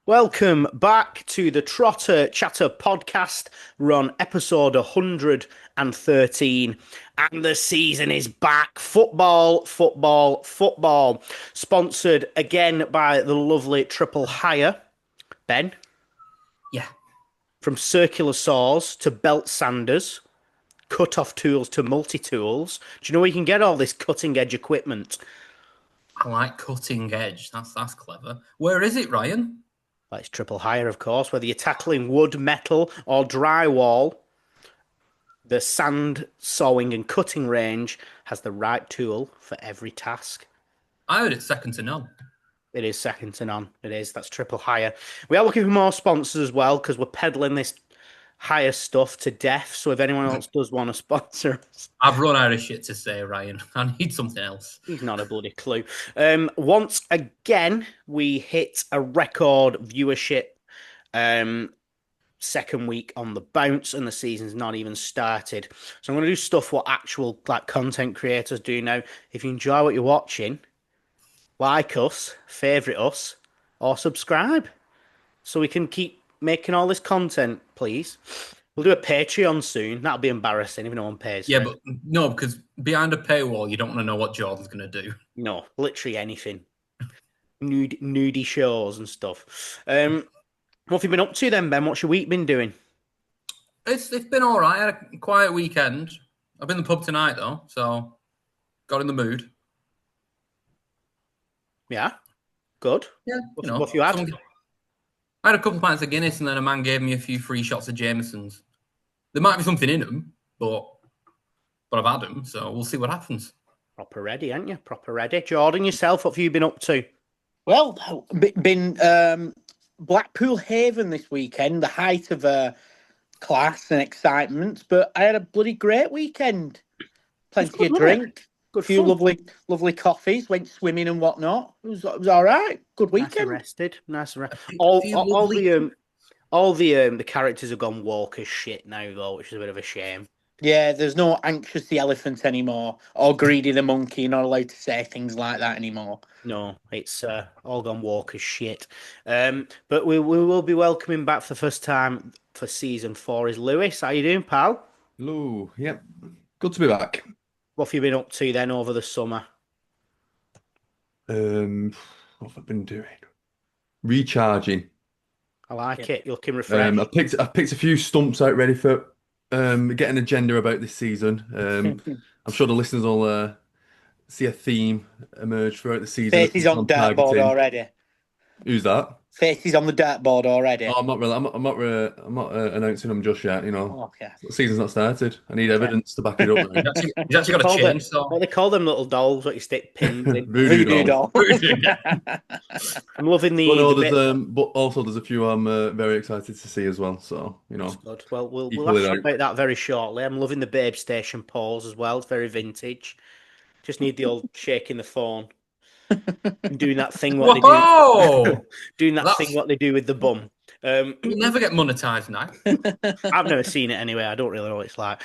Welcome back to the Trotter Chatter podcast. We're on episode 113 and the season is back. Football, football, football. Sponsored again by the lovely Triple Hire. Ben? Yeah. From circular saws to belt sanders, cut-off tools to multi-tools. Do you know where you can get all this cutting-edge equipment? I like cutting edge. That's clever. Where is it, Ryan? Well, it's Triple Hire, of course. Whether you're tackling wood, metal, or drywall, the sand sawing and cutting range has the right tool for every task. I heard it's second to none. It is second to none. It is. That's Triple Hire. We are looking for more sponsors as well because we're peddling this hire stuff to death. So if anyone else does want to sponsor us, I've run out of shit to say, Ryan. I need something else. he's not a bloody clue. Once again, we hit a record viewership. Second week on the bounce, and the season's not even started. So I'm going to do stuff what actual content creators do now. If you enjoy what you're watching, like us, favourite us, or subscribe, so we can keep making all this content, please. We'll do a Patreon soon. That'll be embarrassing if no one pays. Yeah, but no, because behind a paywall, you don't want to know what Jordan's going to do. No, literally anything. Nudie shows and stuff. What have you been up to then, Ben? What's your week been doing? It's been all right. I had a quiet weekend. I've been in the pub tonight, though, so got in the mood. Yeah, good. Yeah, what have you had? I had a couple of pints of Guinness, and then a man gave me a few free shots of Jameson's. There might be something in them, but I've had them, so we'll see what happens. Proper ready, aren't you? Proper ready. Jordan, yourself, what have you been up to? Well, been Blackpool Haven this weekend, the height of class and excitement, but I had a bloody great weekend. Plenty of drink, a few lovely coffees, went swimming and whatnot. It was all right. Good weekend. Nice and rested. All the characters have gone woke as shit now, though, which is a bit of a shame. Yeah, there's no anxious the elephant anymore, or greedy the monkey. You're not allowed to say things like that anymore. No, it's all gone woke as shit. But we will be welcoming back for the first time for season 4 is Lewis. How you doing, pal? Hello. Yep. Good to be back. What have you been up to then over the summer? What have I been doing? Recharging. I like it. You're looking refreshed. I picked a few stumps out ready for get an agenda about this season. I'm sure the listeners will see a theme emerge throughout the season. Faces on dartboard already. Who's that? Faces on the dartboard already. Oh, I'm not announcing them just yet. You know, okay. The seasseason's not started. I need evidence to back it up. He's actually got a chainsaw. What they call them little dolls? What you stick pins in? Voodoo doll. I'm loving the. But also there's a few I'm very excited to see as well. So you know. That's good. Well, we'll have to about that very shortly. I'm loving the Babe Station pause as well. It's very vintage. Just need the old shaking the phone. Doing that thing what they do. Doing that thing what they do with the bum. You never get monetized now. I've never seen it anyway. I don't really know what it's like.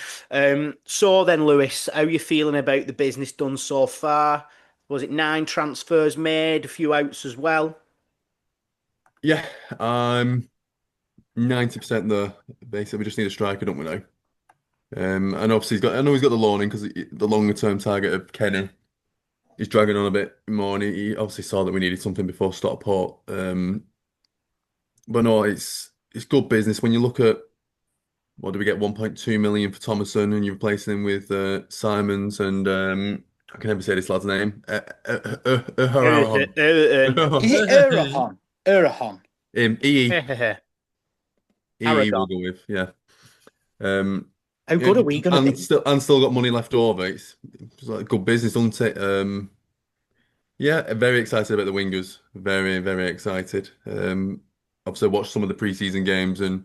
So then, Lewis, how are you feeling about the business done so far? Was it 9 transfers made, a few outs as well? Yeah, 90% there. Basically, we just need a striker, don't we now? And obviously I know he's got the loan in because the longer term target of Kenny. He's dragging on a bit more, and he obviously saw that we needed something before Stockport. But no, it's good business. When you look at what do we get, 1.2 million for Thomason, and you're replacing him with Simons and I can never say this lad's name. Is it Erahon? EE will go with, yeah. How good are we going to be? And still got money left over. It's like good business, isn't it? Yeah, very excited about the wingers. Very, very excited. Obviously, I watched some of the preseason games, and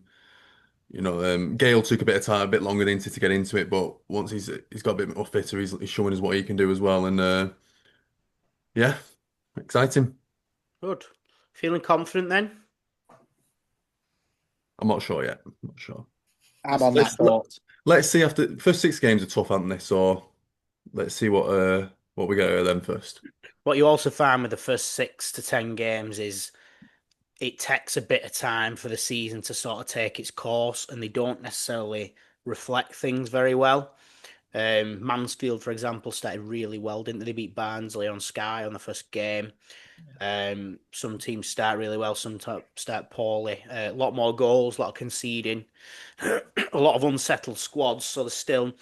you know, Gale took a bit of time, a bit longer than to get into it. But once he's got a bit more fitter, he's showing us what he can do as well. And yeah, exciting. Good. Feeling confident then? I'm not sure yet. I'm not sure. I'm on that thought. Let's see. After the first 6 games are tough, aren't they? So let's see what we get out of them first. What you also find with the first 6 to 10 games is it takes a bit of time for the season to sort of take its course, and they don't necessarily reflect things very well. Mansfield, for example, started really well, didn't they? They beat Barnsley on Sky on the first game. Some teams start really well, some start poorly. A lot more goals, a lot of conceding, a lot of unsettled squads. So there's still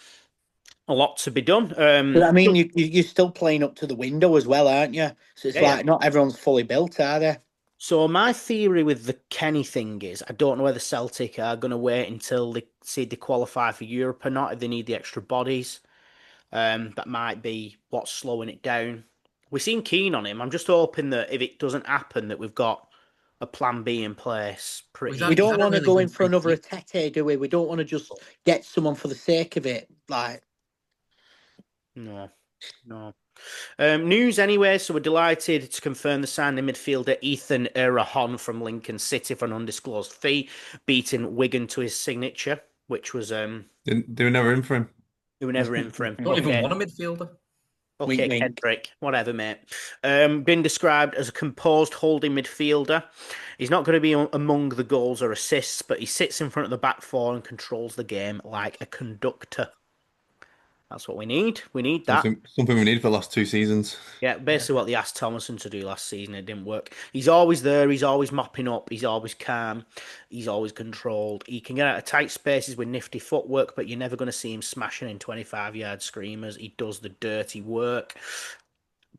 a lot to be done. But I mean, you're still playing up to the window as well, aren't you? So it's Yeah, like not everyone's fully built, are they? So my theory with the Kenny thing is, I don't know whether Celtic are going to wait until they see they qualify for Europe or not, if they need the extra bodies. That might be what's slowing it down. We seem keen on him. I'm just hoping that if it doesn't happen, that we've got a plan B in place. Well, We he's don't had a want to really go good in for another pre-season. Atete, do we? We don't want to just get someone for the sake of it. Like, No. News anyway, so we're delighted to confirm the signing midfielder Ethan Errejón from Lincoln City for an undisclosed fee, beating Wigan to his signature, which was They were never in for him. we were never in for him. Don't even Okay. want a midfielder. Okay, Wink, wink. Kendrick, whatever, mate. Been described as a composed holding midfielder. He's not going to be among the goals or assists, but he sits in front of the back four and controls the game like a conductor. That's what we need. We need that. Something we need for the last 2 seasons. Yeah, basically what they asked Thomason to do last season. It didn't work. He's always there. He's always mopping up. He's always calm. He's always controlled. He can get out of tight spaces with nifty footwork, but you're never going to see him smashing in 25-yard screamers. He does the dirty work.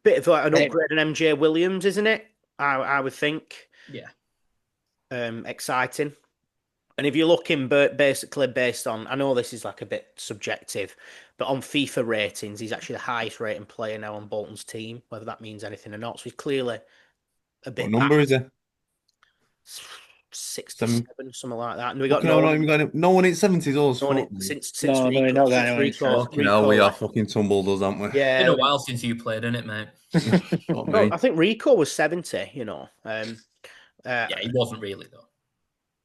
Bit of like an upgrade on MJ Williams, isn't it? I would think. Yeah. Exciting. And if you're looking basically based on, I know this is like a bit subjective, but on FIFA ratings, he's actually the highest rating player now on Bolton's team, whether that means anything or not. So he's clearly a bit What number is it? 67, something like that. And we got no one in 70s or since No, Rico. not Since that Rico, Fucking hell, we are fucking tumbled us, aren't we? Yeah. It's been a while since you played, isn't it, mate? Not No, me. I think Rico was 70, Yeah, he wasn't really, though.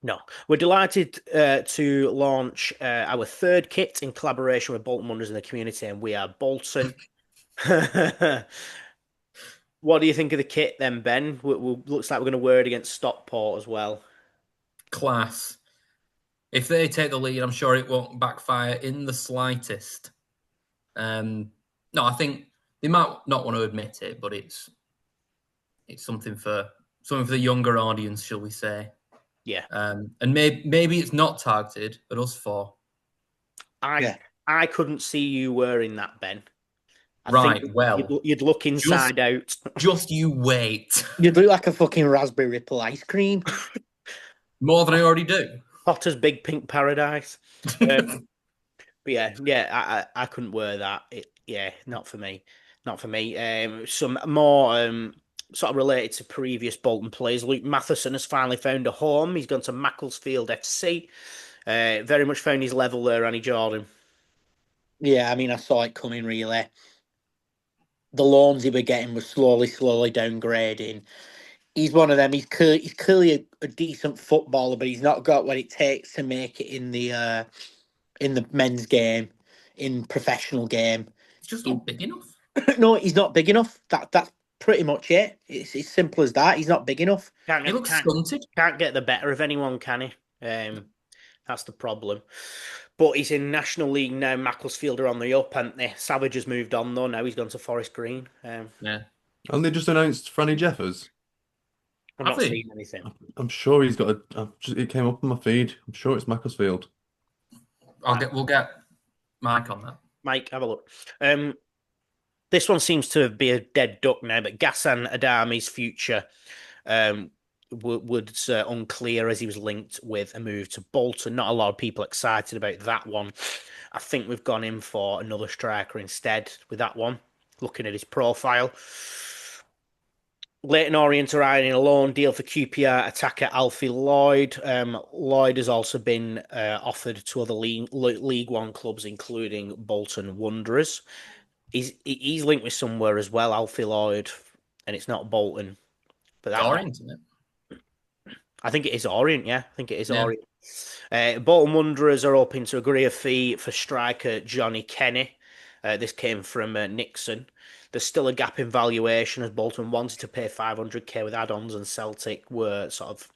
No, we're delighted to launch our third kit in collaboration with Bolton Wanderers in the community, and we are Bolton. What do you think of the kit then, Ben? Looks like we're going to wear it against Stockport as well. Class. If they take the lead, I'm sure it won't backfire in the slightest. No, I think they might not want to admit it, but it's something for the younger audience, shall we say? Yeah. And maybe it's not targeted at us four. I couldn't see you wearing that, Ben. Right, well, you'd look inside out. Just you wait. You'd look like a fucking Raspberry Ripple ice cream. More than I already do. Potter's Big Pink Paradise. But yeah, I couldn't wear that. Not for me. Some more sort of related to previous Bolton players. Luke Matheson has finally found a home. He's gone to Macclesfield FC. Very much found his level there, Annie Jordan. Yeah, I mean, I saw it coming, really. The loans he were getting were slowly downgrading. He's one of them. He's clearly a decent footballer, but he's not got what it takes to make it in the men's game, in professional game. He's just not big enough. No, he's not big enough. That's pretty much it. It's as simple as that. He's not big enough. He looks stunted. Can't get the better of anyone, can he? That's the problem. But he's in National League now. Macclesfield are on the up, haven't they? Savage has moved on, though. Now he's gone to Forest Green. Yeah. And they just announced Franny Jeffers. I've not seen anything. I'm sure he's got it came up on my feed. I'm sure it's Macclesfield. We'll get Mike on that. Mike, have a look. This one seems to be a dead duck now, but Ghassan Adami's future was unclear as he was linked with a move to Bolton. Not a lot of people excited about that one. I think we've gone in for another striker instead with that one, looking at his profile. Leighton Orient are eyeing a loan deal for QPR attacker Alfie Lloyd. Lloyd has also been offered to other League One clubs, including Bolton Wanderers. He's linked with somewhere as well, Alfie Lloyd, and it's not Bolton. But Orient, isn't it? I think it is Orient, yeah. I think it is Orient. Bolton Wanderers are hoping to agree a fee for striker Johnny Kenny. This came from Nixon. there's still a gap in valuation as Bolton wanted to pay 500k with add-ons and Celtic were sort of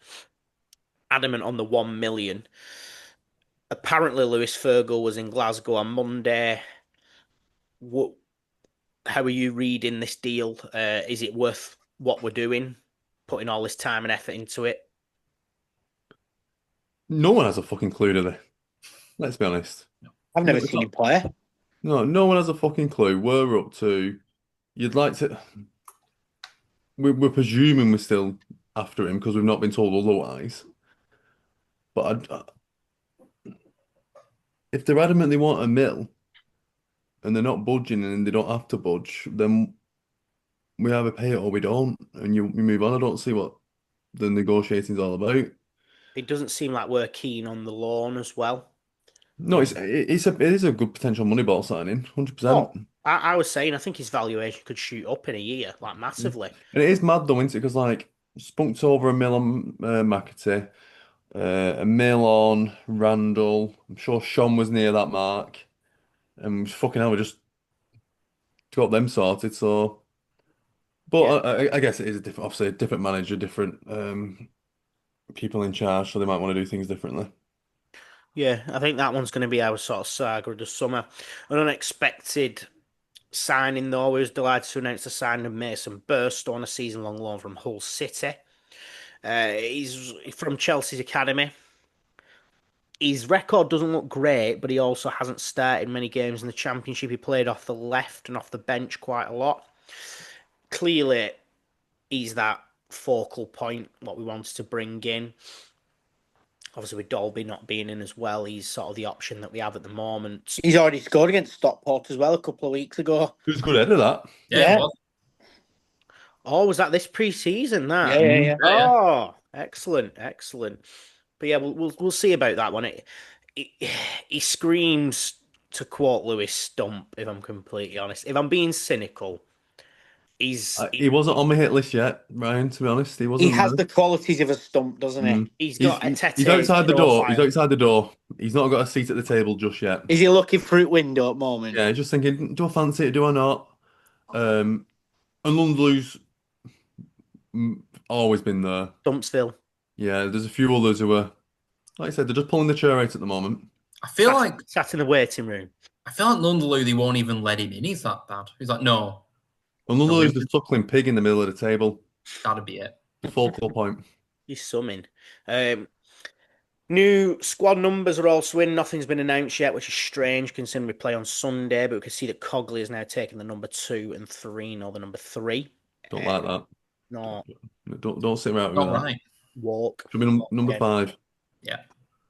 adamant on the 1 million. Apparently, Lewis Fergal was in Glasgow on Monday. How are you reading this deal? Is it worth what we're doing, putting all this time and effort into it? No one has a fucking clue, do they? Let's be honest. I've never seen him play. No one has a fucking clue. We're up to. You'd like to. We're presuming we're still after him because we've not been told otherwise. But if they're adamant they want a mill and they're not budging and they don't have to budge, then we either pay it or we don't, and you move on. I don't see what the negotiating's all about. It doesn't seem like we're keen on the loan as well. No, it is a good potential Moneyball signing, 100%. Oh, I was saying I think his valuation could shoot up in a year, like massively. And it is mad though, isn't it? Because like spunked over a mill on McAtee, a mill on Randall. I'm sure Sean was near that mark, and fucking hell, we just got them sorted. So, but I guess it is obviously a different manager, different people in charge, so they might want to do things differently. Yeah, I think that one's going to be our sort of saga of the summer. An unexpected signing, though. We was delighted to announce the signing of Mason Burstow on a season-long loan from Hull City. He's from Chelsea's academy. His record doesn't look great, but he also hasn't started many games in the Championship. He played off the left and off the bench quite a lot. Clearly, he's that focal point, what we wanted to bring in. Obviously, with Dolby not being in as well, he's sort of the option that we have at the moment. He's already scored against Stockport as well a couple of weeks ago. Who's good head of that? Yeah. Oh, was that this pre-season? That Yeah. Oh, excellent. But yeah, we'll see about that one. He screams, to quote Lewis, stump. If I'm completely honest, if I'm being cynical, he wasn't on my hit list yet, Ryan. To be honest, he wasn't. He has the qualities of a stump, doesn't he? He's got a Tete. He's outside the door. He's outside the door. He's not got a seat at the table just yet. Is he looking through the window at the moment? Yeah, just thinking, do I fancy it? Do I not? And Lundlu's always been there. Dumpsville. Yeah, there's a few others who are, like I said, they're just pulling the chair out at the moment. I feel like sat in the waiting room. I feel like Lundaloo, they won't even let him in. He's that bad. He's like, no. And Lundlu's the suckling pig in the middle of the table. That'd be it. Focal point. He's summing. New squad numbers are also in. Nothing's been announced yet, which is strange considering we play on Sunday. But we can see that Cogley is now taking the number 2 and 3, not the number 3. Don't like that. No. Don't sit around with that. Right. Walk. Should be number 5. Yeah.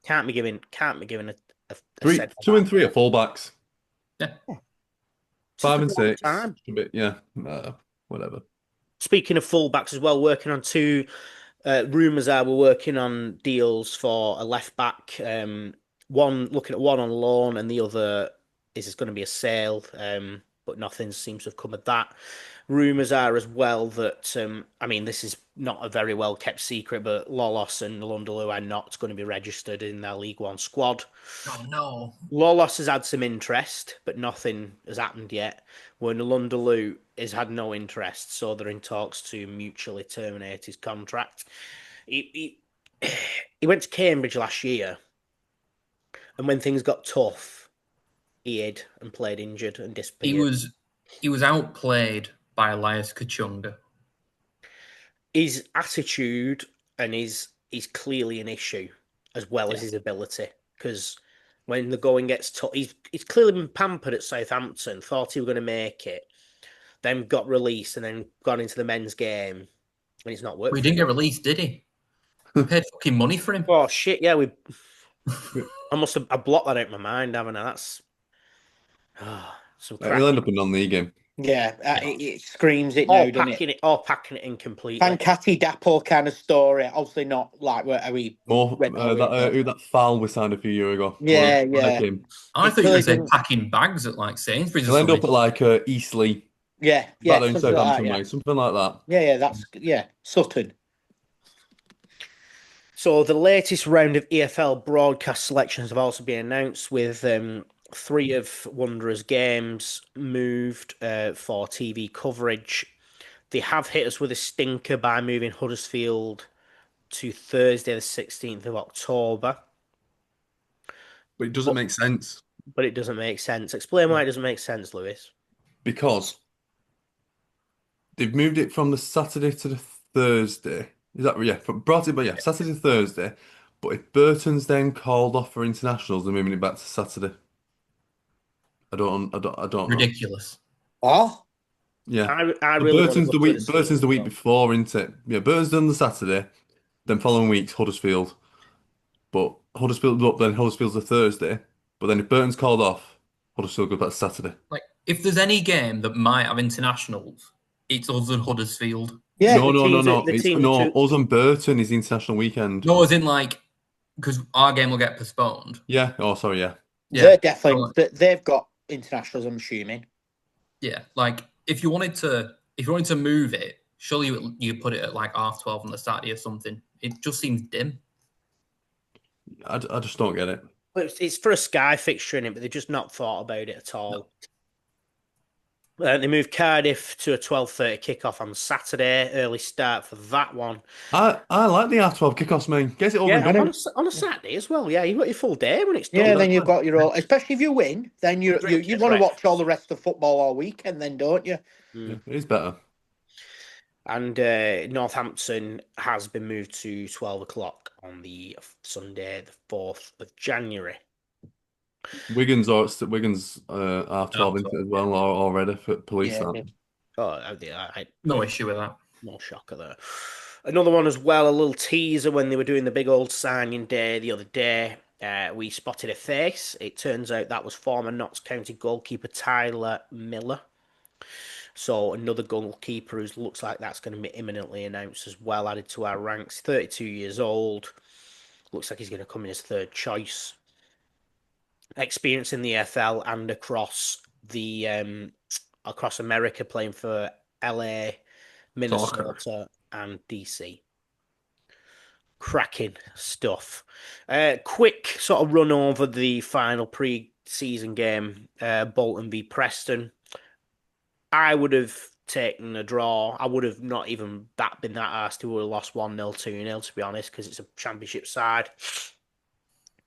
Can't be given a 2 and 3 are fullbacks. Yeah. 5 and 6. Time. Whatever. Speaking of fullbacks as well, working on 2. Rumours are we're working on deals for a left back. Looking at one on loan, and the other is going to be a sale. But nothing seems to have come of that. Rumours are as well that this is not a very well kept secret, but Lolos and Lundaloo are not going to be registered in their League One squad. Oh no! Lolos has had some interest, but nothing has happened yet. When Lundaloo has had no interest, so they're in talks to mutually terminate his contract. He went to Cambridge last year, and when things got tough, he hid and played injured and disappeared. He was outplayed by Elias Kachunga. His attitude and he's clearly an issue, as well as his ability. Because when the going gets tough, he's clearly been pampered at Southampton. Thought he was going to make it, then got released, and then gone into the men's game, and it's not worked. Well, he didn't get released, did he? We paid fucking money for him. Oh shit! Yeah, I blocked that out of my mind, haven't I? That's some crap. He'll end up in non-league game. Yeah, it screams it now, doesn't it? Packing it in completely. Pancati Dapo kind of story. Obviously not like where are we? More that foul we signed a few years ago. Yeah. I thought you were saying packing bags at like Sainsbury's. He'll end up at like Eastleigh. Yeah, something like that. Yeah, Sutton. So the latest round of EFL broadcast selections have also been announced with 3 of Wanderers' games moved for TV coverage. They have hit us with a stinker by moving Huddersfield to Thursday, the 16th of October. But it doesn't make sense But it doesn't make sense. Explain why it doesn't make sense, Lewis. because they've moved it from the Saturday to the Thursday. Is that brought it, but yeah, Saturday to Thursday. But if Burton's then called off for internationals, they're moving it back to Saturday. I don't know. Ridiculous. Oh, Yeah. I really want to Burton's go the to week. the Burton's the week Stadium. before, isn't it? Yeah, Burton's done the Saturday. Then following week's Huddersfield. But then Huddersfield's the Thursday. But then if Burton's called off, Huddersfield goes back to Saturday. Like, if there's any game that might have internationals, it's us and Huddersfield. yeah. No. the It's teams no. are Us and Burton is the international weekend. No, as in, like, because our game will get postponed. Yeah. Oh, sorry. Yeah. Yeah. They're definitely, they've got internationals, I'm assuming. Yeah. Like, if you wanted to move it, surely you put it at like 12:30 on the Saturday or something. It just seems dim. I just don't get it. It's for a Sky fixture in it, but they've just not thought about it at all. They moved Cardiff to a 12:30 kickoff on Saturday. Early start for that one. I like the R12 kickoffs, man. Gets it over and Yeah, done. on a Saturday as well. Yeah, you've got your full day when it's done. Yeah, then you've got your all, especially if you win, then you Drink want it, to right. watch all the rest of football all weekend, then, don't you? Yeah, it is better. And Northampton has been moved to 12 o'clock on the Sunday, the 4th of January. Wigan's R12 into it as well already for police. Yeah. That. Oh, No issue with that. no shocker there. Another one as well, a little teaser when they were doing the big old signing day the other day. We spotted a face. It turns out that was former Notts County goalkeeper Tyler Miller. So another goalkeeper who looks like that's going to be imminently announced as well, added to our ranks. 32 years old. Looks like he's going to come in as third choice. Experience in the EFL and across America, playing for LA, Minnesota, and DC. Cracking stuff. Quick sort of run over the final pre-season game, Bolton v Preston. I would have taken a draw. I would have not even been that arsed to have lost 1-0, 2-0, to be honest, because it's a championship side.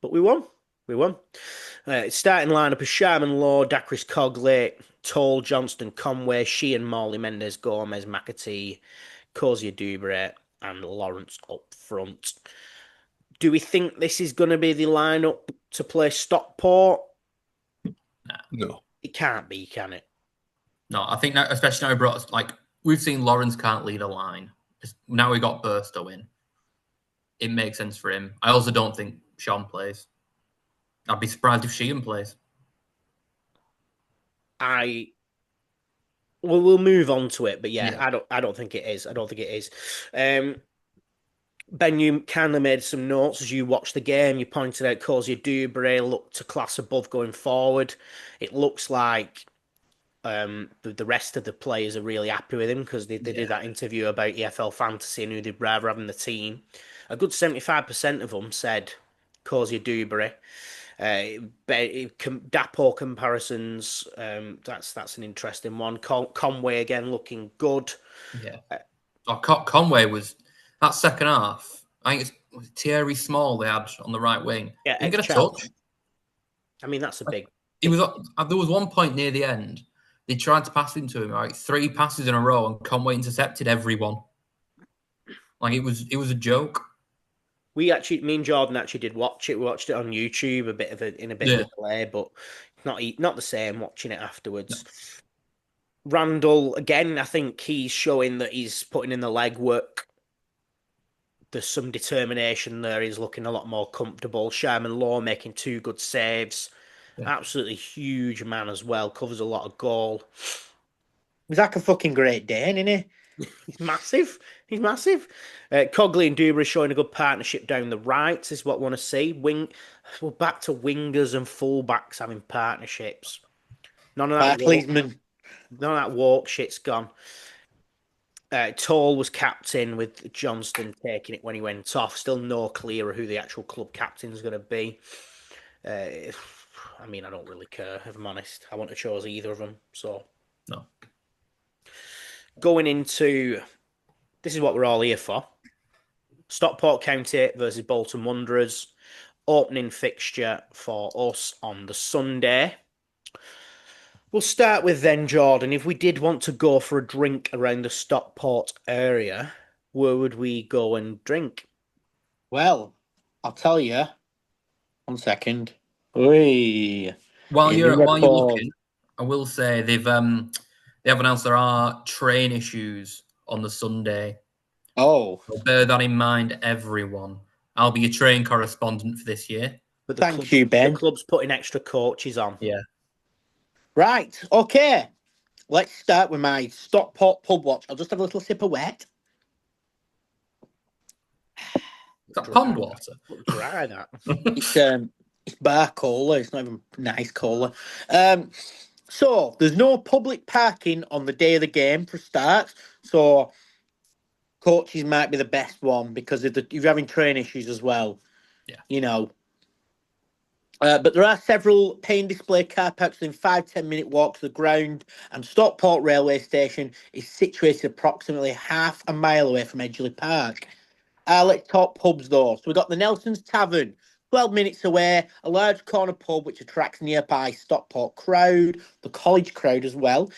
But we won. Starting lineup is Sharman Law, Dacris Cogley, Toll, Johnston, Conway, Sheehan, Morley, Mendes, Gomez, McAtee, Kozia Dubre, and Lawrence up front. Do we think this is going to be the lineup to play Stockport? No. It can't be, can it? No, I think now, especially now we brought us, like, we've seen Lawrence can't lead a line. Now we got Burstow in. It makes sense for him. I also don't think Sean plays. I'd be surprised if Sheehan plays. We'll move on to it, but yeah. Yeah. I don't think it is. Ben, you kind of made some notes as you watched the game. You pointed out Kozia Dubre looked a class above going forward. It looks like the rest of the players are really happy with him because they did that interview about EFL Fantasy and who they'd rather have in the team. A good 75% of them said Kozia Dubre. Dapo comparisons, that's an interesting one. Conway again looking good. Yeah. Conway was that second half. I think was Thierry Small they had on the right wing. Yeah, didn't get a touch. I mean, that's a big. He was. There was one point near the end. They tried to pass into him, like 3 passes in a row, and Conway intercepted everyone. Like it was a joke. Me and Jordan actually did watch it. We watched it on YouTube, in a bit of a delay, but not the same watching it afterwards. No. Randall, again, I think he's showing that he's putting in the legwork. There's some determination there. He's looking a lot more comfortable. Sharman Law making 2 good saves. Yeah. Absolutely huge man as well. Covers a lot of goal. He's like a fucking Great Dane, isn't he? He's massive. Cogley and Dubre showing a good partnership down the right is what I want to see. We're back to wingers and fullbacks having partnerships. None of that walk shit's gone. Toll was captain with Johnston taking it when he went off. Still no clearer who the actual club captain is going to be. I mean, I don't really care, if I'm honest. I wouldn't have chose either of them. So, No. going into... This is what we're all here for. Stockport County versus Bolton Wanderers. Opening fixture for us on the Sunday. We'll start with then, Jordan. If we did want to go for a drink around the Stockport area, where would we go and drink? Well, I'll tell you. 1 second. Oi. While In you're record. looking, I will say they have announced there are train issues on the Sunday. Oh, So bear that in mind, everyone. I'll be your train correspondent for this year. But thank you, Ben. The club's putting extra coaches on. Yeah. Right, okay. Let's start with my Stockport pub watch. I'll just have a little sip of wet. Is that pond water? Dry that. It's bar cola. It's not even nice cola. So there's no public parking on the day of the game for starts. So coaches might be the best one because if you're having train issues as well. Yeah. You know. But there are several paying display car parks within 5-10 minute walk to the ground, and Stockport railway station is situated approximately half a mile away from Edgeley Park. Let's talk pubs though. So we've got the Nelson's Tavern, 12 minutes away, a large corner pub which attracts nearby Stockport crowd, the college crowd as well.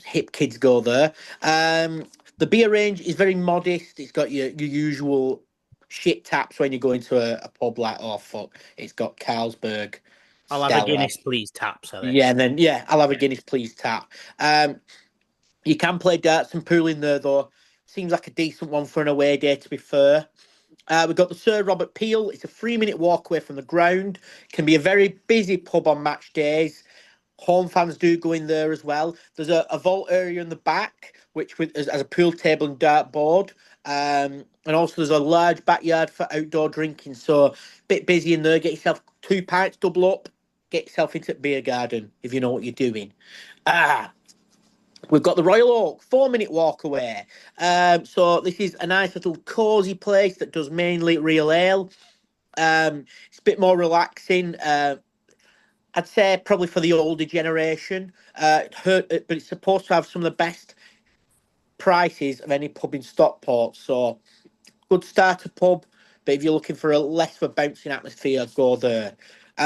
Hip kids go there. The beer range is very modest. It's got your usual shit taps when you go into a pub like, oh fuck, it's got Carlsberg. I'll have a Guinness, please, tap. Yeah, and then I'll have a Guinness, please, tap. You can play darts and pool in there though. Seems like a decent one for an away day, to be fair. We've got the Sir Robert Peel. It's a 3-minute walk away from the ground. Can be a very busy pub on match days. Home fans do go in there as well. There's a vault area in the back, which has a pool table and dartboard. And also there's a large backyard for outdoor drinking. So a bit busy in there. Get yourself 2 pints, double up. Get yourself into the beer garden if you know what you're doing. We've got the Royal Oak, 4-minute walk away. So this is a nice little cosy place that does mainly real ale. It's a bit more relaxing. I'd say probably for the older generation. But it's supposed to have some of the best prices of any pub in Stockport. So good starter pub. But if you're looking for a less of a bouncing atmosphere, go there.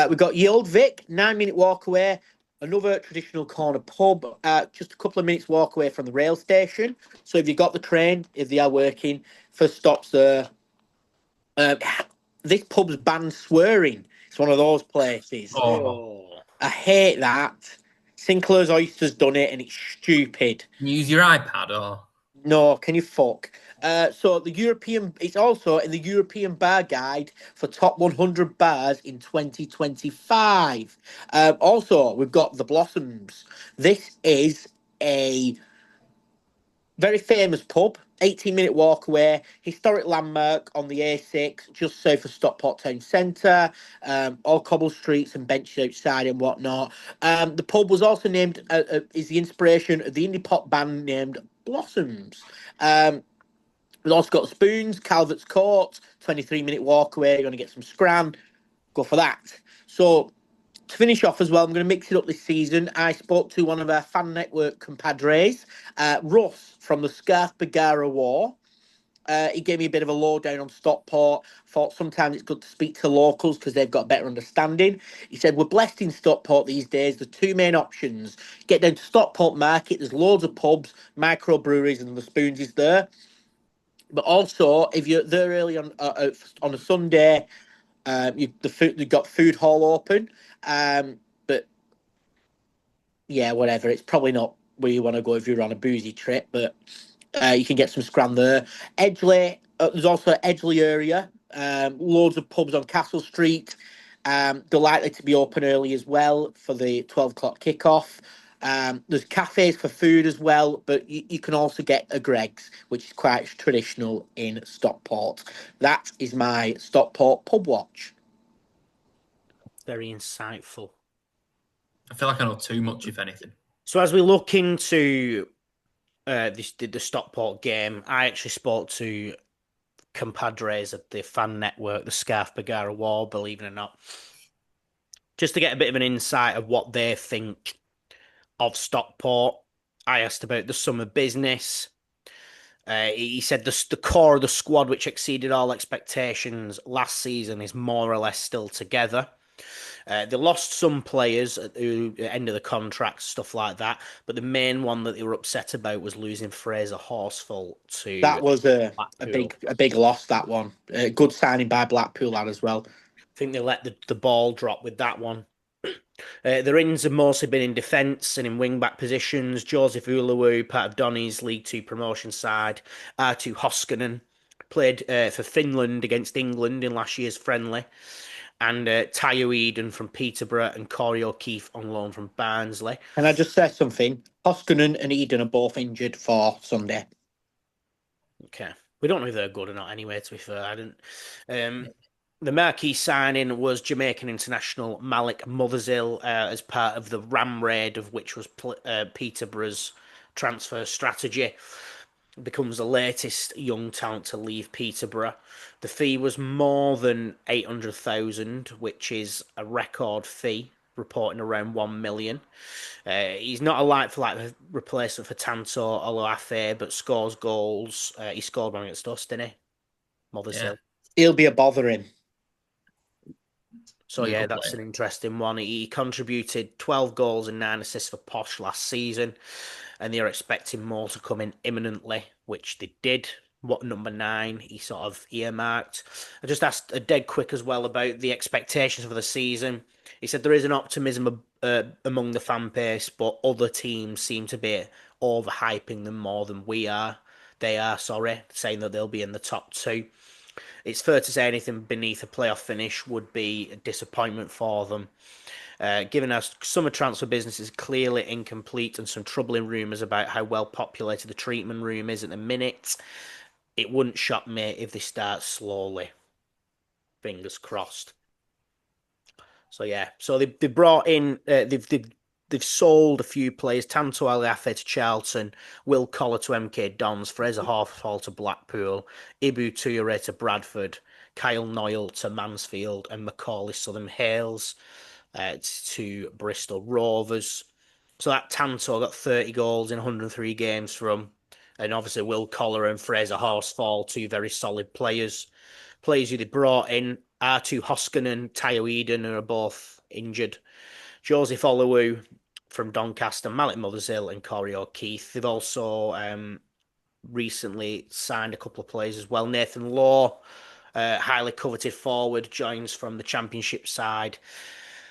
We've got Ye Old Vic, 9-minute walk away. Another traditional corner pub, just a couple of minutes walk away from the rail station. So if you got the train, if they are working, first stops there. This pub's banned swearing. It's one of those places. Oh. I hate that. Sinclair's Oyster's done it and it's stupid. Can you use your iPad or? No, can you fuck? So it's also in the European Bar Guide for top 100 bars in 2025. Also, we've got the Blossoms. This is a very famous pub, 18-minute walk away, historic landmark on the A6, just south of Stockport Town Centre, all cobble streets and benches outside and whatnot. The pub was also named, is the inspiration of the indie pop band named Blossoms. We've also got Spoons, Calvert's Court, 23-minute walk away. You're going to get some scran. Go for that. So to finish off as well, I'm going to mix it up this season. I spoke to one of our fan network compadres, Russ from the Scarf Bagara War. He gave me a bit of a lowdown on Stockport. Thought sometimes it's good to speak to locals because they've got a better understanding. He said, we're blessed in Stockport these days. The 2 main options. Get down to Stockport Market. There's loads of pubs, microbreweries, and the Spoons is there. But also, if you're there early on a Sunday, you've got food hall open. But yeah, whatever. It's probably not where you want to go if you're on a boozy trip, but you can get some scran there. Edgeley, there's also Edgeley area. Loads of pubs on Castle Street. They're likely to be open early as well for the 12 o'clock kickoff. There's cafes for food as well, but you can also get a Greg's, which is quite traditional in Stockport. That is my Stockport pub watch. Very insightful. I feel like I know too much, if anything. So as we look into the Stockport game, I actually spoke to compadres at the fan network, the Scarf Bagara War, believe it or not. just to get a bit of an insight of what they think of Stockport, I asked about the summer business. He said the core of the squad, which exceeded all expectations last season, is more or less still together. They lost some players who ended the contract, stuff like that. But the main one that they were upset about was losing Fraser Horsfall to That was a Blackpool. big loss. That one, good signing by Blackpool lad as well. I think they let the ball drop with that one. Their ins have mostly been in defence and in wing-back positions. Joseph Uluwu, part of Donny's League 2 promotion side. Artu Hoskonen played for Finland against England in last year's friendly. And Tayo Eden from Peterborough and Corey O'Keefe on loan from Barnsley. Can I just say something? Hoskonen and Eden are both injured for Sunday. Okay. We don't know if they're good or not anyway, to be fair. I didn't... The marquee signing was Jamaican international Malik Motheril as part of the ram raid of which was Peterborough's transfer strategy. Becomes the latest young talent to leave Peterborough. The fee was more than 800,000, which is a record fee, reporting around 1 million. He's not a like-for-like replacement for Tanto Oloafe, but scores goals. He scored one against us, didn't he? Mothersill. He'll be a bothering. So yeah, that's an interesting one. He contributed 12 goals and 9 assists for Posh last season, and they are expecting more to come in imminently, which they did. What number 9 he sort of earmarked. I just asked a dead quick as well about the expectations for the season. He said there is an optimism among the fan base, but other teams seem to be overhyping them more than we are. They are, saying that they'll be in the top 2. It's fair to say anything beneath a playoff finish would be a disappointment for them. Given our summer transfer business is clearly incomplete and some troubling rumours about how well populated the treatment room is at the minute, it wouldn't shock me if they start slowly. Fingers crossed. So yeah, so they brought in, they've sold a few players. Tanto Aliafe to Charlton, Will Collar to MK Dons, Fraser Horsfall to Blackpool, Ibu Toure to Bradford, Kyle Noyle to Mansfield, and Macaulay Southern Hales to Bristol Rovers. So that Tanto got 30 goals in 103 games from, and obviously Will Collar and Fraser Horsfall, 2 very solid players. Players who they brought in, Artu Hoskonen, Tayo Eden, who are both injured. Joseph Oluwu from Doncaster, Malik Motheril and Corey O'Keefe. They've also recently signed a couple of players as well. Nathan Law, highly coveted forward, joins from the Championship side.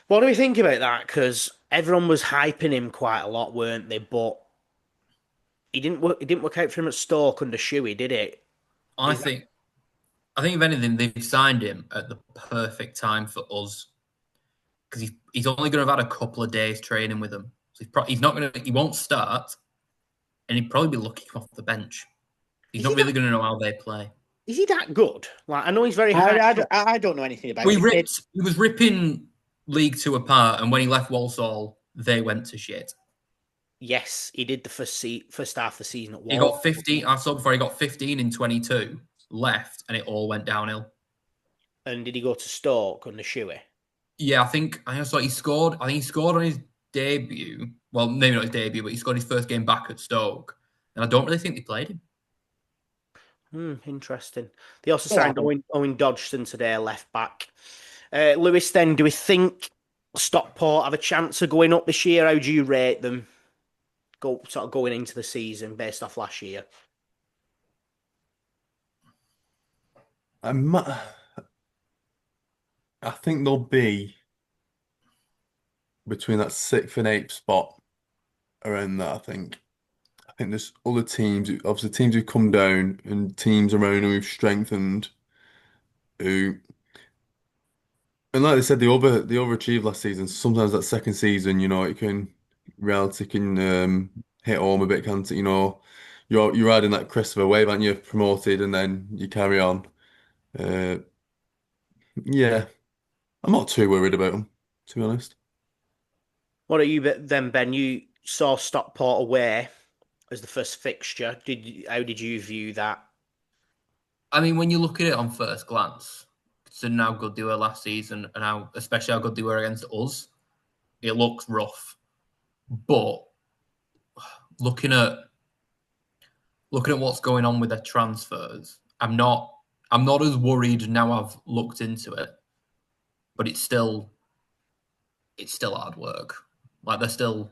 What do we think about that? Because everyone was hyping him quite a lot, weren't they? But it didn't work out for him at Stoke under Shuey, did it? I think if anything, they've signed him at the perfect time for us, because he's only going to have had a couple of days training with them. So he won't start, and he'd probably be looking off the bench. He's not really going to know how they play. Is he that good? Like, I know he's very high. I don't know anything about him. He was ripping League 2 apart, and when he left Walsall, they went to shit. Yes, he did the first half of the season at Walsall. He got 15. I saw before he got 15 in 22, left, and it all went downhill. And did he go to Stoke under Shuey? Yeah, I think he scored. I think he scored on his debut. Well, maybe not his debut, but he scored his first game back at Stoke. And I don't really think they played him. Interesting. They also signed Owen Dodgson today, left back. Lewis, then, do we think Stockport have a chance of going up this year? How do you rate them going into the season based off last year? I think they'll be between that 6th and 8th spot around that. I think there's other teams, obviously teams who've come down and teams around who've strengthened, and like they said, they overachieved last season. Sometimes that second season, reality can hit home a bit, can't it? You're riding that crest of a wave, and you're promoted, and then you carry on. Yeah, I'm not too worried about them, to be honest. What are you then, Ben? You saw Stockport away as the first fixture. How did you view that? I mean, when you look at it on first glance, considering how good they were last season and especially how good they were against us. It looks rough. But looking at what's going on with their transfers, I'm not as worried now I've looked into it. But it's still hard work. Like they're still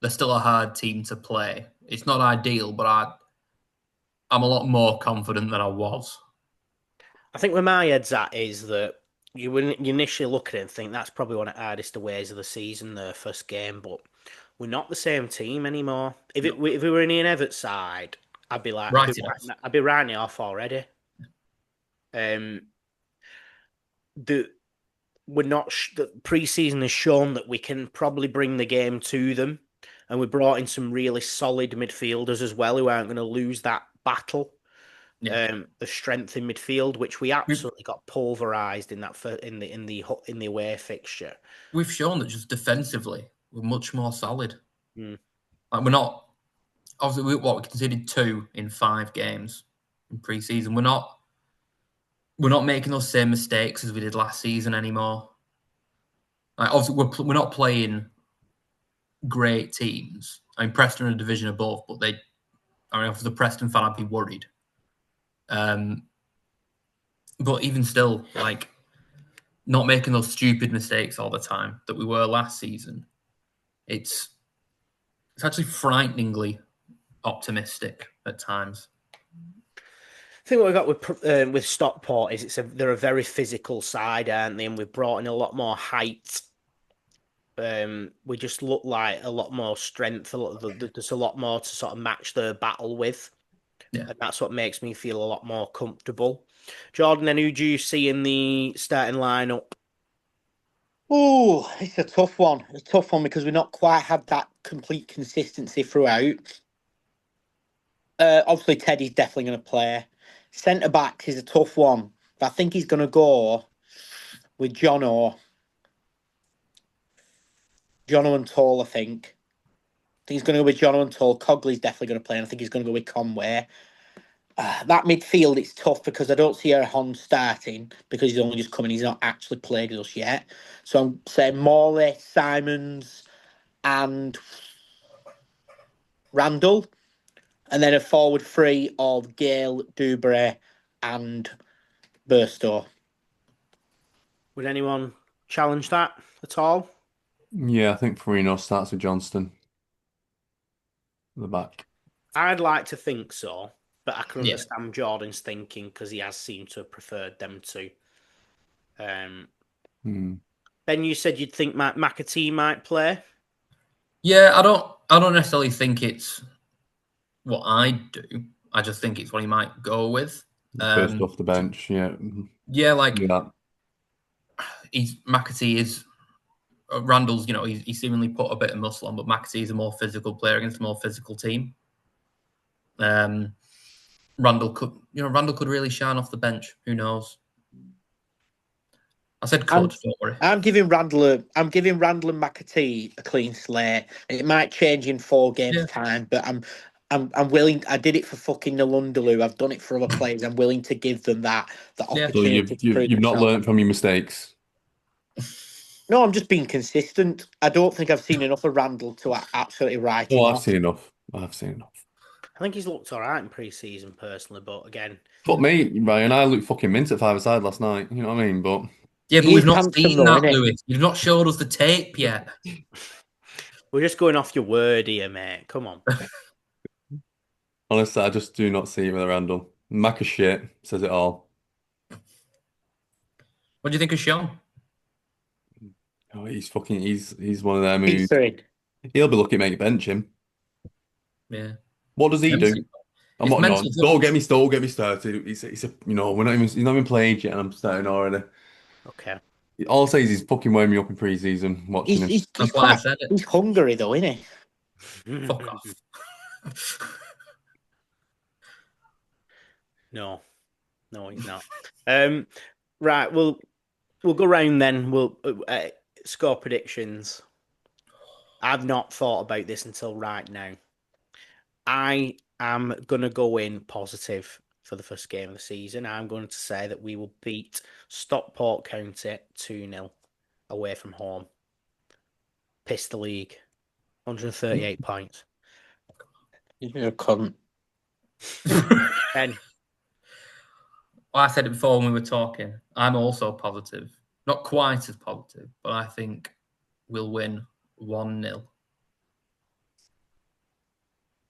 a hard team to play. It's not ideal, but I'm a lot more confident than I was. I think where my head's at is that you initially look at it and think that's probably one of the hardest aways of the season, the first game, but we're not the same team anymore. If we were in Ian Everett's side, I'd be like, I'd be writing it off already. The pre-season has shown that we can probably bring the game to them, and we brought in some really solid midfielders as well who aren't going to lose that battle. The strength in midfield, which we absolutely got pulverised in the away fixture. We've shown that just defensively we're much more solid. Mm. Like we're not obviously we conceded 2 in 5 games in pre-season. We're not making those same mistakes as we did last season anymore. Like obviously we're not playing great teams. I mean Preston are a division above, but if I was a Preston fan, I'd be worried. But even still, like not making those stupid mistakes all the time that we were last season, it's actually frighteningly optimistic at times. I think what we got with Stockport is they're a very physical side, aren't they? And we've brought in a lot more height. We just look like a lot more strength. There's a lot more to sort of match the battle with. Yeah. And that's what makes me feel a lot more comfortable. Jordan, then who do you see in the starting lineup? Oh, it's a tough one. It's a tough one because we've not quite had that complete consistency throughout. Obviously, Teddy's definitely going to play. Centre back is a tough one, but I think he's going to go with Jono and Toll, I think. He's going to go with Jono and Toll. Cogley's definitely going to play, and I think he's going to go with Conway. That midfield, it's tough because I don't see Erhon starting because he's only just coming. He's not actually played with us yet. So I'm saying Morley, Simons, and Randall. And then a forward 3 of Gale, Dubray, and Burstow. Would anyone challenge that at all? Yeah, I think Farino starts with Johnston at the back. I'd like to think so, but I can understand Jordan's thinking because he has seemed to have preferred them to. Ben, you said you'd think McAtee might play. Yeah, I don't necessarily think it's what I do. I just think it's what he might go with. First off the bench, yeah. Yeah, like Yeah. McAtee is Randall's. He seemingly put a bit of muscle on, but McAtee is a more physical player against a more physical team. Randall could really shine off the bench. Who knows? I said could. Don't worry. I'm giving Randall and McAtee a clean slate. It might change in 4 games time, but I'm willing. I did it for fucking Nalundaloo. I've done it for other players. I'm willing to give them that opportunity. So to prove you've not themselves. learned from your mistakes. No, I'm just being consistent. I don't think I've seen enough of Randall to absolutely write him I've off. seen enough. I've seen enough. I think he's looked all right in pre-season personally, but again, Fuck me, Ryan. I looked fucking mint at 5-a-side last night. You know what I mean? But yeah, but we've not seen that, innit? Lewis. You've not showed us the tape yet. we're just going off your word here, mate. Come on. honestly, I just do not see it with Randall. Mac is shit. Says it all. What do you think of Sean? Oh, he's one of them He's who three. he'll be lucky to make bench him. Yeah. What does he do? I'm not. mental. Don't get me started. He's he's not even played yet, and I'm starting already. Okay. All I'll say is he's fucking wearing me up in pre-season watching him. That's why I said it. He's hungry though, isn't he? Fuck off. No, he's not. Right, we'll go round then. We'll score predictions. I've not thought about this until right now. I am gonna go in positive for the first game of the season. I'm going to say that we will beat Stockport County 2-0 away from home. Piss the league. 138 points. You're a cunt. Ben. Well, I said it before when we were talking. I'm also positive. Not quite as positive, but I think we'll win 1-0.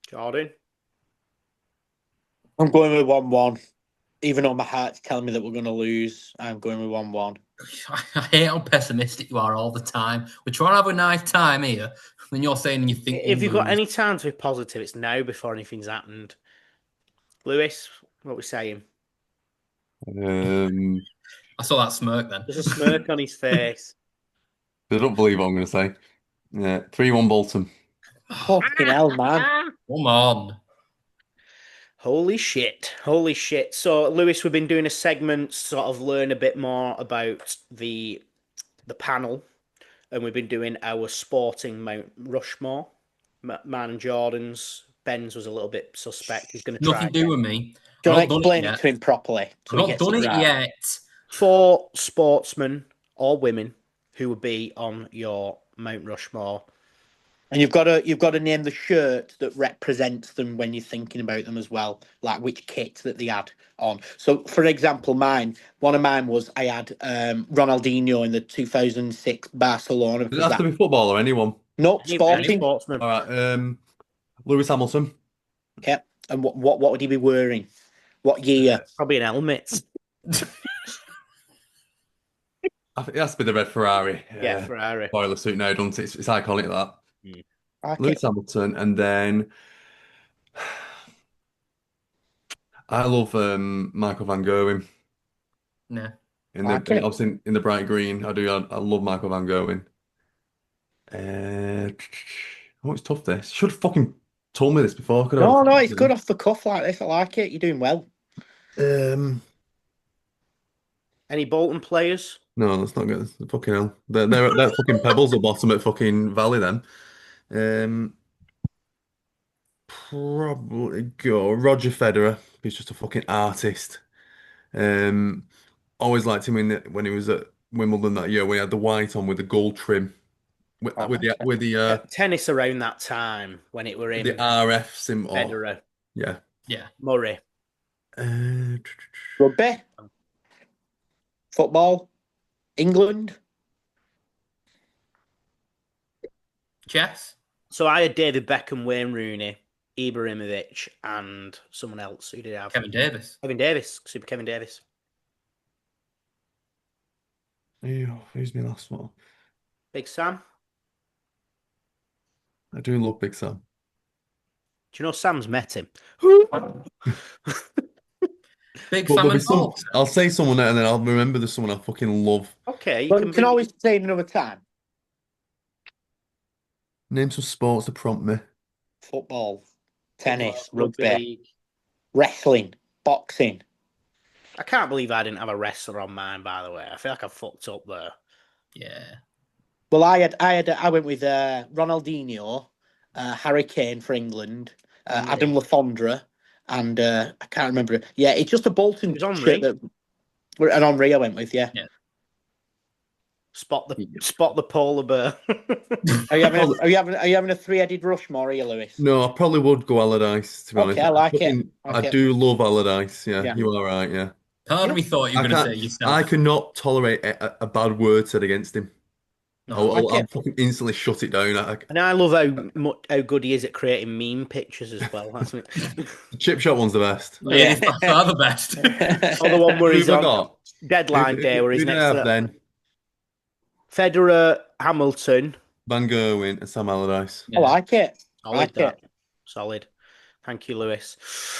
Jordan. I'm going with 1-1. Even though my heart's telling me that we're going to lose, I'm going with 1-1. I hate how pessimistic you are all the time. We're trying to have a nice time here. Then you're saying you think If you've we'll got lose. any time to be positive, it's now before anything's happened. Lewis, what are we saying? I saw that smirk then. There's a smirk on his face. I don't believe what I'm going to say. Yeah, 3-1 Bolton. Fucking hell, man. Come on. Holy shit. Holy shit. So, Lewis, we've been doing a segment, sort of learn a bit more about the panel, and we've been doing our sporting Mount Rushmore. Man and Jordan's. Ben's was a little bit suspect. He's going to try Nothing to do with me. Do you I've want to not done explain it it yet. to him properly? I've not done it yet. 4 sportsmen or women who would be on your Mount Rushmore. And you've got to name the shirt that represents them when you're thinking about them as well, like which kit that they had on. So, for example, one of mine was I had Ronaldinho in the 2006 Barcelona. Does it have to be football or anyone? No, Any sporting. sportsman. All right. Lewis Hamilton. Okay. And what would he be wearing? What year? Probably an helmet. I think it has to be the red Ferrari. Yeah, Ferrari. Boiler suit now, don't it? It's iconic, that. Okay. Lewis Hamilton, and then I love Michael Van Gerwen. No. Obviously in the bright green. I love Michael Van Gerwen. It's tough. This should have fucking told me this before. No, it's good off the cuff like this. I like it. You're doing well. Any Bolton players? No, that's not good. Fucking hell. They're fucking pebbles at bottom at fucking Valley then. Probably go Roger Federer. He's just a fucking artist. Always liked him when he was at Wimbledon that year when he had the white on with the gold trim. With the Tennis around that time when it were in the RF symbol. Federer. Yeah. Murray. Rugby. Football. England. Chess. So I had David Beckham, Wayne Rooney, Ibrahimovic, and someone else. Who did I have? Kevin Davis. Super Kevin Davis. Who's my last one? Big Sam. I do love Big Sam. Do you know Sam's met him? Big But Sam there'll be and Paul. I'll say someone and then I'll remember there's someone I fucking love. Okay, You can always say it another time. Name some sports to prompt me. Football, tennis, Rugby rugby, league. wrestling, boxing. I can't believe I didn't have a wrestler on mine. By the way, I feel like I fucked up there. Yeah. Well, I went with Ronaldinho, Harry Kane for England, Adam Lafondra, and I can't remember. Yeah, it's just a Bolton shirt and Henri I went with. Yeah. Spot the polar bear. Are you having a three-headed Rushmore here, Lewis? No, I probably would go Allardyce, to be honest. Okay, I like it. I do love Allardyce. Yeah, you are right. Yeah. Part of me thought you were going to say yourself. I could not tolerate a bad word said against him. I'll fucking instantly shut it down. And I love how good he is at creating meme pictures as well. That's it. The chip shot one's the best. Yeah, it's by far the best. Or the one where he's Who've I on got? deadline day where he's Who do I next to have that. then? Federer, Hamilton. Van Gerwen and Sam Allardyce. I like it. Solid. Thank you, Lewis.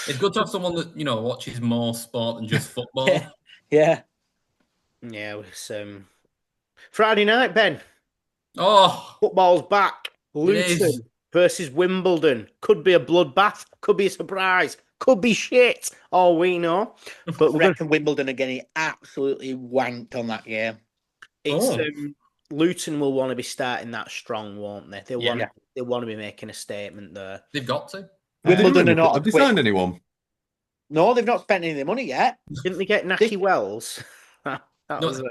It's good to have someone that, watches more sport than just football. Yeah. Yeah, it was Friday night, Ben. Oh, Football's back. Luton versus Wimbledon. Could be a bloodbath. Could be a surprise. Could be shit. All we know. But I reckon Wimbledon are getting absolutely wanked on that game. Luton will want to be starting that strong, won't they? They want to be making a statement there. They've got to. Wimbledon are not. Have they signed anyone? No, they've not spent any of their money yet. Didn't they get Naki Wells? that No, was it.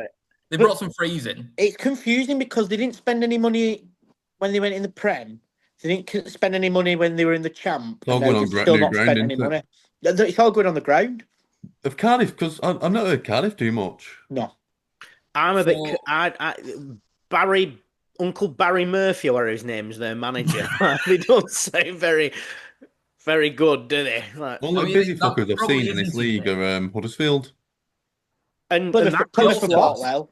They brought some frees in. It's confusing because they didn't spend any money when they went in the Prem. They didn't spend any money when they were in the Champ. It's all And going they've on still new not ground, spent any isn't it? money. It's all going on the ground. Of Cardiff, because I've not heard Cardiff do much. No. I'm a bit. Uncle Barry Murphy, or his name's their manager. They don't sound very, very good, do they? Like, All the busy fuckers I've seen in this league are Huddersfield. and Plymouth that have also- fought well.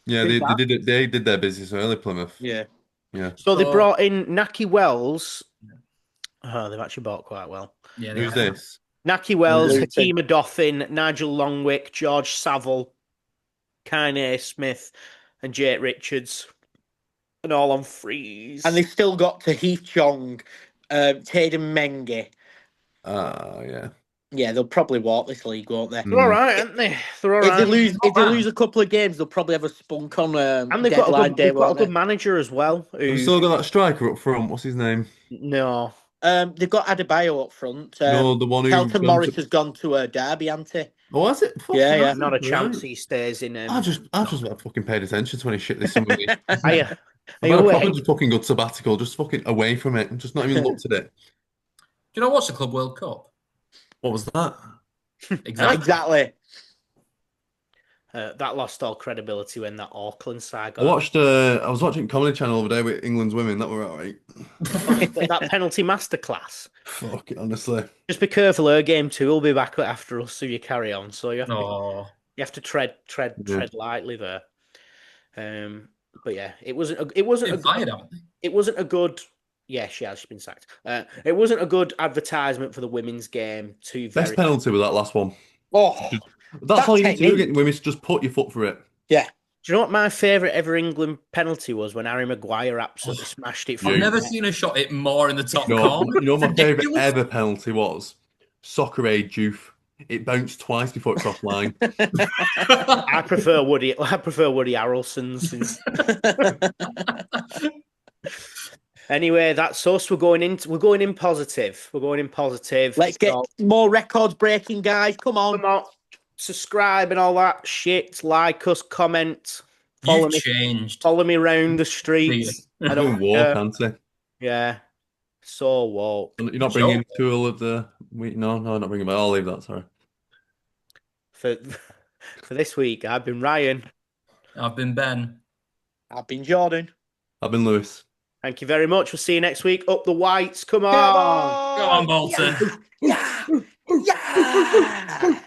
Yeah, Who's they did their business early, Plymouth. Yeah. Yeah. So they brought in Naki Wells. Oh, they've actually bought quite well. Yeah, Who's this? Naki Wells, Luton. Hakima Doffin, Nigel Longwick, George Saville, Kanye Smith, and Jake Richards. And all on freeze. And they've still got to Heath Chong, Taden Menge. Yeah. Yeah, they'll probably walk this league, won't they? They're all right, aren't they? They're all If right. they lose a couple of games, they'll probably have a spunk on And they've got deadline a good manager as well. We've still got that striker up front. What's his name? No. They've got Adebayo up front. No, the one who Kelton Morris has gone to Derby, hasn't he? Oh, has it? Fuck Yeah, that. yeah. Not a chance Right. he stays in. I just fucking paid attention to any shit this summer. Are you? I've had a proper just fucking good sabbatical, just fucking away from it, and just not even looked at it. Do you know what's the Club World Cup? What was that? Exactly. That lost all credibility when that Auckland side I got watched. I was watching Comedy Channel the other day with England's women. That were alright. that penalty masterclass. Fuck it, honestly. Just be careful. Her game 2 will be back after us, so you carry on. So you have to tread lightly there. But yeah, it wasn't a good. Yeah, she's been sacked. It wasn't a good advertisement for the women's game. Best penalty was that last one. Oh, That's all you need to do technique. against women. Just put your foot for it. Yeah. Do you know what my favourite ever England penalty was? When Harry Maguire absolutely smashed it. I've never seen a shot hit more in the top You corner. know what my favourite Ridiculous. ever penalty was? Soccer Aid Youth. It bounced twice before it crossed line. I prefer Woody Harrelson's. Anyway, that's us. We're going in positive. Let's get more records breaking, guys. Come on. Come on, subscribe and all that shit. Like us, comment, follow You've changed. Follow me round the streets. I don't Walk, care. Anty. Yeah, so walk. You're not bringing Tool of the week. No, not bringing. But I'll leave that. Sorry. For this week, I've been Ryan. I've been Ben. I've been Jordan. I've been Lewis. Thank you very much. We'll see you next week. Up the Whites. Come on. Come on. Go on, Bolton. Yeah. Yeah.